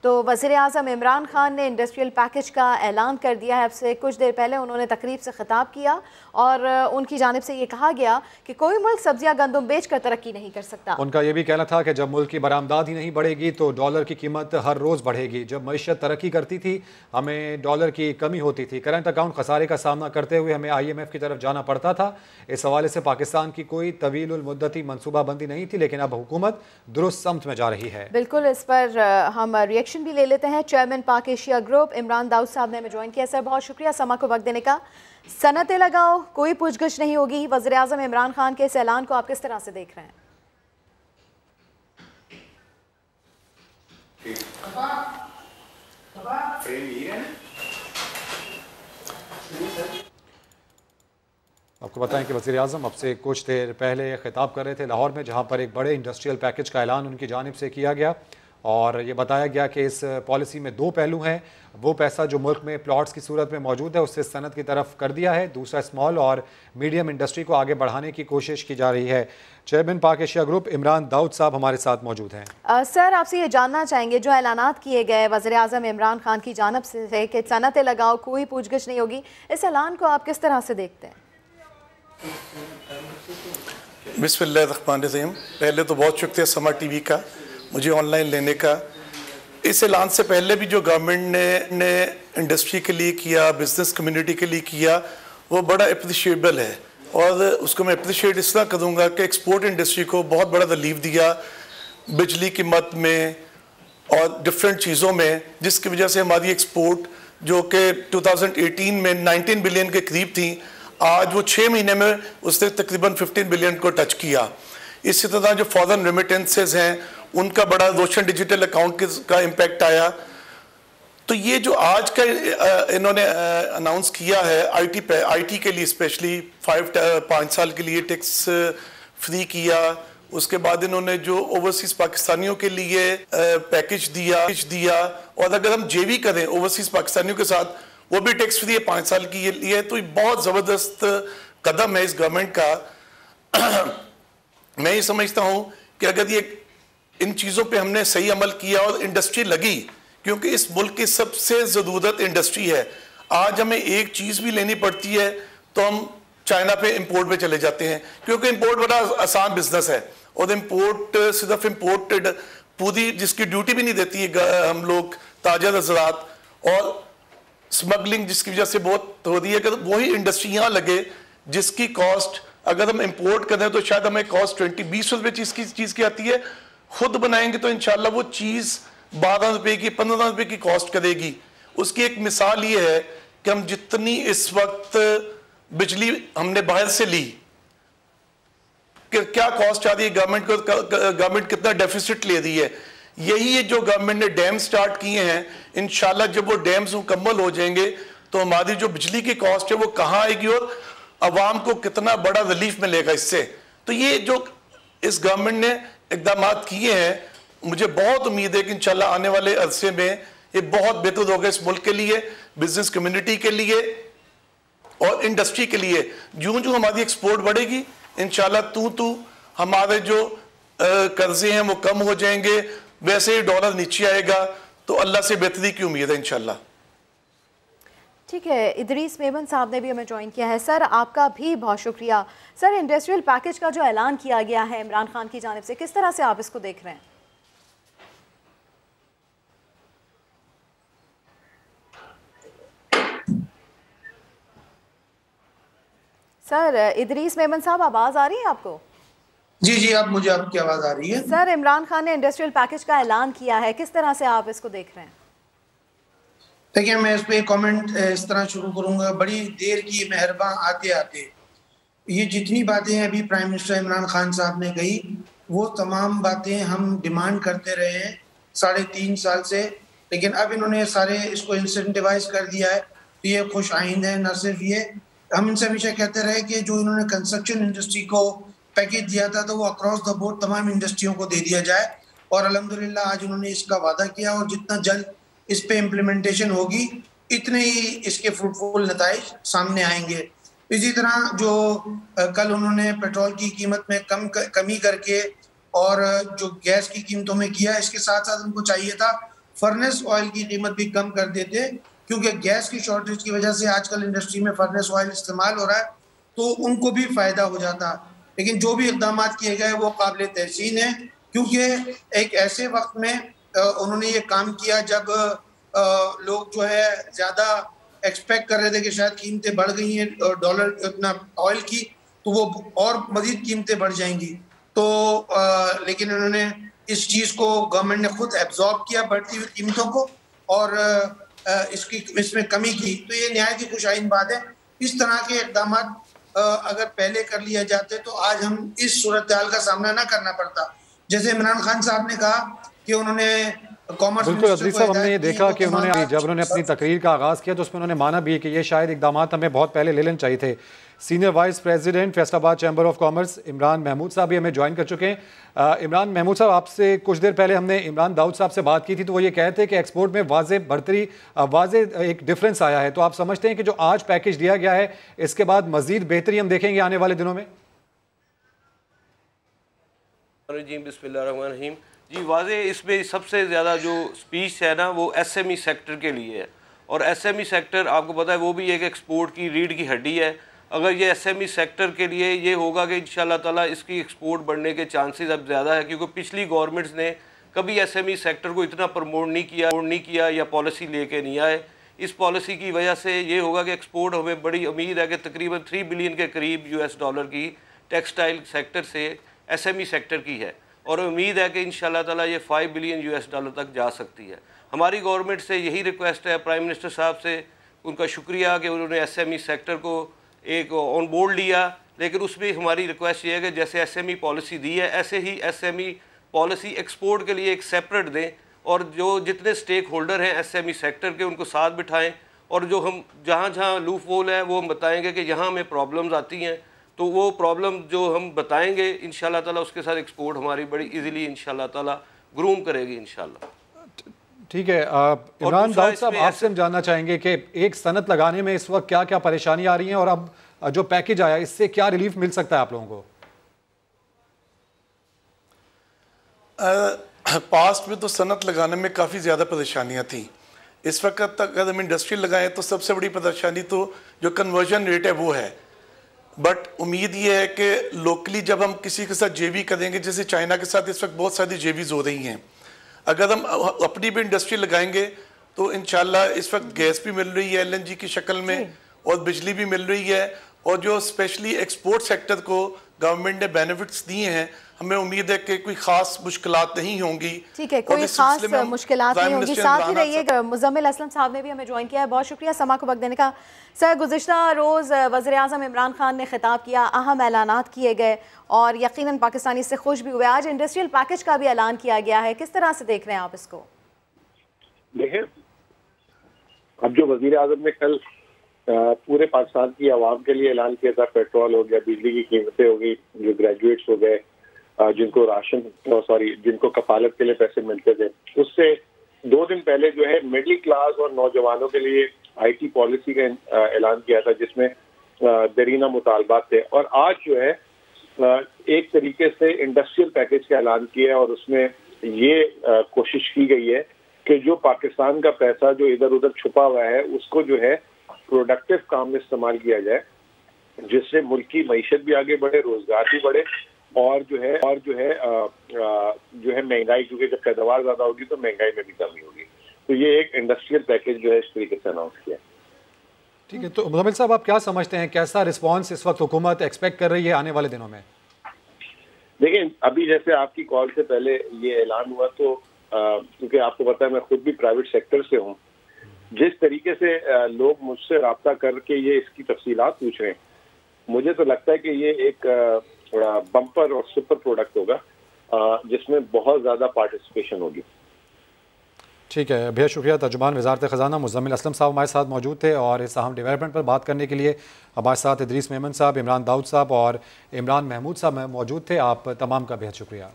तो वज़ीर-ए-आज़म इमरान खान ने इंडस्ट्रियल पैकेज का ऐलान कर दिया है। अब से कुछ देर पहले उन्होंने तकरीब से खिताब किया और उनकी जानिब से ये कहा गया कि कोई मुल्क सब्जियां गंदम बेच कर तरक्की नहीं कर सकता। उनका ये भी कहना था कि जब मुल्क की बरामदाद ही नहीं बढ़ेगी तो डॉलर की कीमत हर रोज़ बढ़ेगी। जब मईशत तरक्की करती थी हमें डॉलर की कमी होती थी, करंट अकाउंट खसारे का सामना करते हुए हमें IMF की तरफ जाना पड़ता था। इस हवाले से पाकिस्तान की कोई तवील मुद्दती मनसूबाबंदी नहीं थी, लेकिन अब हुकूमत दुरुस्त समत में जा रही है। बिल्कुल, इस पर हम रिएक्शन भी ले लेते हैं। चेयरमैन पाक एशिया ग्रुप इमरान दाऊद साहब ने हमें ज्वाइन किया। सर बहुत शुक्रिया समा को वक्त देने का। सनतें लगाओ, कोई पूछगछ नहीं होगी, वज़ीर-ए-आज़म इमरान खान के इस ऐलान को आप किस तरह से देख रहे हैं? आपको बताएं कि वज़ीर-ए-आज़म अब से कुछ देर पहले खिताब कर रहे थे लाहौर में, जहां पर एक बड़े इंडस्ट्रियल पैकेज का ऐलान उनकी जानिब से किया गया और ये बताया गया कि इस पॉलिसी में दो पहलू हैं। वो पैसा जो मुल्क में प्लॉट्स की सूरत में मौजूद है उससे सनत की तरफ कर दिया है, दूसरा स्मॉल और मीडियम इंडस्ट्री को आगे बढ़ाने की कोशिश की जा रही है। चेयरमैन पाक एशिया ग्रुप इमरान दाऊद साहब हमारे साथ मौजूद हैं। सर आपसे ये जानना चाहेंगे, जो ऐलानात किए गए वज़ीर-ए-आज़म इमरान खान की जानिब से कि सनतें लगाओ, कोई पूछगछ नहीं होगी, इस ऐलान को आप किस तरह से देखते हैं? बिस्मिल्लाहिर्रहमानिर्रहीम। पहले तो बहुत शुक्रिया समा टीवी का मुझे ऑनलाइन लेने का। इस ऐलान से पहले भी जो गवर्नमेंट ने इंडस्ट्री के लिए किया, बिजनेस कम्युनिटी के लिए किया, वो बड़ा अप्रिशिएबल है और उसको मैं अप्रिशिएट इस तरह करूँगा कि एक्सपोर्ट इंडस्ट्री को बहुत बड़ा रिलीफ दिया बिजली की मद में और डिफरेंट चीज़ों में, जिसकी वजह से हमारी एक्सपोर्ट जो कि 2018 में 19 बिलियन के करीब थी, आज वो 6 महीने में उसने तकरीबन 15 बिलियन को टच किया। इसी तरह जो फॉरेन रेमिटेंसेस हैं उनका बड़ा रोशन डिजिटल अकाउंट का इम्पैक्ट आया। तो ये जो आज का इन्होंने अनाउंस किया है आईटी के लिए स्पेशली 5 साल के लिए टैक्स फ्री किया, उसके बाद इन्होंने जो ओवरसीज पाकिस्तानियों के लिए पैकेज दिया और अगर हम जेवी करें ओवरसीज पाकिस्तानियों के साथ वो भी टैक्स फ्री है 5 साल की लिए, तो ये बहुत ज़बरदस्त कदम है इस गवर्नमेंट का। मैं ये समझता हूँ कि अगर ये इन चीज़ों पे हमने सही अमल किया और इंडस्ट्री लगी, क्योंकि इस मुल्क की सबसे ज़रूरत इंडस्ट्री है। आज हमें एक चीज़ भी लेनी पड़ती है तो हम चाइना पे इंपोर्ट पे चले जाते हैं, क्योंकि इंपोर्ट बड़ा आसान बिजनेस है और इंपोर्ट सिर्फ इंपोर्टेड पूरी जिसकी ड्यूटी भी नहीं देती है हम लोग ताजा हज़रात, और स्मगलिंग जिसकी वजह से बहुत हो रही है। अगर वही इंडस्ट्री यहाँ लगे जिसकी कॉस्ट अगर हम इंपोर्ट करें तो शायद हमें कॉस्ट 20 रुपये चीज़ की आती है, खुद बनाएंगे तो इंशाल्लाह वो चीज़ 12 रुपये की 15 रुपये की कॉस्ट करेगी। उसकी एक मिसाल ये है कि हम जितनी इस वक्त बिजली हमने बाहर से ली, क्या कॉस्ट आ रही है गवर्नमेंट को, गवर्नमेंट कितना डेफिसिट ले रही है। यही है जो गवर्नमेंट ने डैम स्टार्ट किए हैं, इंशाल्लाह जब वो डैम्स मुकम्मल हो जाएंगे तो हमारी जो बिजली की कॉस्ट है वो कहाँ आएगी और अवाम को कितना बड़ा रिलीफ मिलेगा इससे। तो ये जो इस गवर्नमेंट ने इकदाम किए हैं, मुझे बहुत उम्मीद है कि इंशाल्लाह आने वाले अरसे में ये बहुत बेहतर होगा इस मुल्क के लिए, बिजनेस कम्युनिटी के लिए और इंडस्ट्री के लिए। यूं जो हमारी एक्सपोर्ट बढ़ेगी इंशाल्लाह हमारे जो कर्जे हैं वो कम हो जाएंगे, वैसे ही डॉलर नीचे आएगा, तो अल्लाह से बेहतरी की उम्मीद है इंशाल्लाह। ठीक है, इदरीस मेमन साहब ने भी हमें ज्वाइन किया है। सर आपका भी बहुत शुक्रिया। सर इंडस्ट्रियल पैकेज का जो ऐलान किया गया है इमरान खान की जानिब से, किस तरह से आप इसको देख रहे हैं? सर इदरीस मेमन साहब आवाज़ आ रही है आपको? जी जी, अब मुझे आपकी आवाज़ आ रही है। सर इमरान खान ने इंडस्ट्रियल पैकेज का ऐलान किया है, किस तरह से आप इसको देख रहे हैं? देखिए, मैं इस पर कमेंट इस तरह शुरू करूंगा। बड़ी देर की मेहरबान आते आते ये जितनी बातें अभी प्राइम मिनिस्टर इमरान खान साहब ने कही, वो तमाम बातें हम डिमांड करते रहे हैं 3.5 साल से, लेकिन अब इन्होंने सारे इसको इंसेंटिवाइज कर दिया है, तो ये खुश आइंद है। न सिर्फ ये, हम इनसे हमेशा कहते रहे कि जो इन्होंने कंस्ट्रक्शन इंडस्ट्री को पैकेज दिया था तो वो अक्रॉस द बोर्ड तमाम इंडस्ट्रियों को दे दिया जाए, और अल्हम्दुलिल्लाह आज उन्होंने इसका वादा किया और जितना जल्द इस पे इम्प्लीमेंटेशन होगी इतने ही इसके फ्रूटफुल नताइज सामने आएंगे। इसी तरह जो कल उन्होंने पेट्रोल की कीमत में कमी करके और जो गैस की कीमतों में किया, इसके साथ साथ उनको चाहिए था फर्नेस ऑयल की कीमत भी कम कर देते, क्योंकि गैस की शॉर्टेज की वजह से आजकल इंडस्ट्री में फर्नेस ऑयल इस्तेमाल हो रहा है, तो उनको भी फायदा हो जाता। लेकिन जो भी इकदाम किए गए वो काबिल तहसीन है, क्योंकि एक ऐसे वक्त में उन्होंने ये काम किया जब लोग जो है ज़्यादा एक्सपेक्ट कर रहे थे कि शायद कीमतें बढ़ गई हैं डॉलर अपना ऑयल की, तो वो और मज़ीद कीमतें बढ़ जाएंगी। तो लेकिन उन्होंने इस चीज़ को गवर्नमेंट ने खुद एब्जॉर्ब किया, बढ़ती हुई कीमतों को, और इसमें कमी की। तो ये नहायत ही खुशाइन बात है। इस तरह के इक़दाम अगर पहले कर लिया जाते तो आज हम इस सूरत हाल का सामना ना करना पड़ता। जैसे इमरान खान साहब ने कहा कि उन्होंने कॉमर्स, बिल्कुल अदरीस साहब, हमने ये देखा कि उन्होंने जब उन्होंने अपनी तकरीर का आगाज़ किया तो उसमें उन्होंने माना भी कि ये शायद इकदाम हमें बहुत पहले ले लेने चाहिए थे। Senior vice president Faisalabad chamber of commerce Imran Mahmood साहब भी हमें ज्वाइन कर चुके हैं। इमरान महमूद साहब, आपसे कुछ देर पहले हमने इमरान दाऊद साहब से बात की थी, तो वो ये कहते हैं कि एक्सपोर्ट में वाज़े एक डिफरेंस आया है। तो आप समझते हैं कि जो आज पैकेज दिया गया है इसके बाद मजीद बेहतरी हम देखेंगे आने वाले दिनों में? बिस्मिल्लाहिर्रहमानिर्रहीम। जी, वाज़े इसमें सबसे ज़्यादा जो स्पीच है ना वो SME सेक्टर के लिए है, और SME सेक्टर आपको पता है वो भी एक एक्सपोर्ट की रीढ़ की हड्डी है। अगर ये SME सेक्टर के लिए ये होगा कि इंशाल्लाह ताला इसकी एक्सपोर्ट बढ़ने के चांसेस अब ज़्यादा है, क्योंकि पिछली गवर्नमेंट्स ने कभी SME सेक्टर को इतना प्रमोट नहीं किया या पॉलिसी लेके नहीं आए। इस पॉलिसी की वजह से ये होगा कि एक्सपोर्ट, हमें बड़ी उम्मीद है कि तकरीबन 3 बिलियन के करीब US डॉलर की टेक्सटाइल सेक्टर से SME सेक्टर की है, और उम्मीद है कि इंशाल्लाह ताला ये 5 बिलियन US डॉलर तक जा सकती है। हमारी गवर्नमेंट से यही रिक्वेस्ट है, प्राइम मिनिस्टर साहब से उनका शुक्रिया कि उन्होंने SME सेक्टर को एक ऑन बोर्ड लिया, लेकिन उसमें हमारी रिक्वेस्ट ये है कि जैसे SME पॉलिसी दी है ऐसे ही SME पॉलिसी एक्सपोर्ट के लिए एक सेपरेट दें, और जो जितने स्टेक होल्डर हैं SME सेक्टर के उनको साथ बिठाएं, और जो हम जहाँ लूप होल है वो हम बताएंगे कि यहाँ हमें प्रॉब्लम्स आती हैं, तो वो प्रॉब्लम जो हम बताएंगे इंशाल्लाह ताला उसके साथ एक्सपोर्ट हमारी बड़ी इजीली इंशाल्लाह ताला ग्रूम करेगी इंशाल्लाह। ठीक है, इमरान दाऊद साहब, आपसे हम जानना चाहेंगे कि एक सनत लगाने में इस वक्त क्या क्या परेशानी आ रही हैं, और अब जो पैकेज आया इससे क्या रिलीफ मिल सकता है आप लोगों को? पास्ट में तो सनत लगाने में काफ़ी ज़्यादा परेशानियां थी। इस वक्त तक अगर हम इंडस्ट्री लगाएं तो सबसे बड़ी परेशानी तो जो कन्वर्जन रेट है वो है। बट उम्मीद ये है कि लोकली जब हम किसी के साथ जेवी करेंगे, जैसे चाइना के साथ इस वक्त बहुत सारी जेवीज हो रही हैं, अगर हम अपनी भी इंडस्ट्री लगाएंगे तो इंशाल्लाह इस वक्त गैस भी मिल रही है LNG की शक्ल में, और बिजली भी मिल रही है, और जो स्पेशली एक्सपोर्ट सेक्टर को गवर्नमेंट ने बेनिफिट्स दिए हैं, हमें उम्मीद है कि कोई खास मुश्किलात नहीं होंगी। ठीक है, कोई खास मुश्किलात नहीं होंगी। साथ ही रहिए, मुज़म्मिल असलम साहब ने भी हमें ज्वाइन किया है, बहुत शुक्रिया समा को वक्त देने का। सर, गुज़िश्ता रोज़ वज़ीर आज़म इमरान खान ने खिताब किया, अहम ऐलानात किए गए, और यकीनन पाकिस्तानी इससे खुश भी हुए। आज इंडस्ट्रियल पैकेज का भी ऐलान किया गया है, किस तरह से देख रहे हैं आप इसको? देखिए, अब जो वज़ीर आज़म ने कल पूरे पाकिस्तान की आवाम के लिए ऐलान किया था, पेट्रोल हो गया, बिजली की कीमतें हो गई, जो ग्रेजुएट्स हो गए जिनको जिनको कफालत के लिए पैसे मिलते थे, उससे 2 दिन पहले जो है मिडिल क्लास और नौजवानों के लिए IT पॉलिसी का ऐलान किया था, जिसमें दरीना मुतालबात थे। और आज जो है एक तरीके से इंडस्ट्रियल पैकेज का ऐलान किया है, और उसमें ये कोशिश की गई है कि जो पाकिस्तान का पैसा जो इधर उधर छुपा हुआ है उसको जो है प्रोडक्टिव काम में इस्तेमाल किया जाए, जिससे मुल्क की मईशत भी आगे बढ़े, रोजगार भी बढ़े, और जो है महंगाई, क्योंकि जब पैदावार ज्यादा होगी तो महंगाई में भी कमी होगी। तो ये एक इंडस्ट्रियल पैकेज जो है इस तरीके से अनाउंस किया। ठीक है, तो मुज़म्मिल साहब, आप क्या समझते हैं, कैसा रिस्पॉन्स इस वक्त हुकूमत एक्सपेक्ट कर रही है आने वाले दिनों में? देखिए, अभी जैसे आपकी कॉल से पहले ये ऐलान हुआ, तो क्योंकि आपको पता है मैं खुद भी प्राइवेट सेक्टर से हूँ, जिस तरीके से लोग मुझसे राब्ता करके ये इसकी तफसीलात पूछ रहे हैं, मुझे तो लगता है कि ये एक बम्पर और सुपर प्रोडक्ट होगा, जिसमें बहुत ज़्यादा पार्टिसिपेशन होगी। ठीक है, बेहद शुक्रिया। तर्जुमान वज़ारत ख़ज़ाना मुज़म्मिल असलम साहब हमारे साथ मौजूद थे, और इस अहम डेवलपमेंट पर बात करने के लिए हमारे साथ इदरीस मेमन साहब, इमरान दाऊद साहब और इमरान महमूद साहब मौजूद थे। आप तमाम का बेहद शुक्रिया।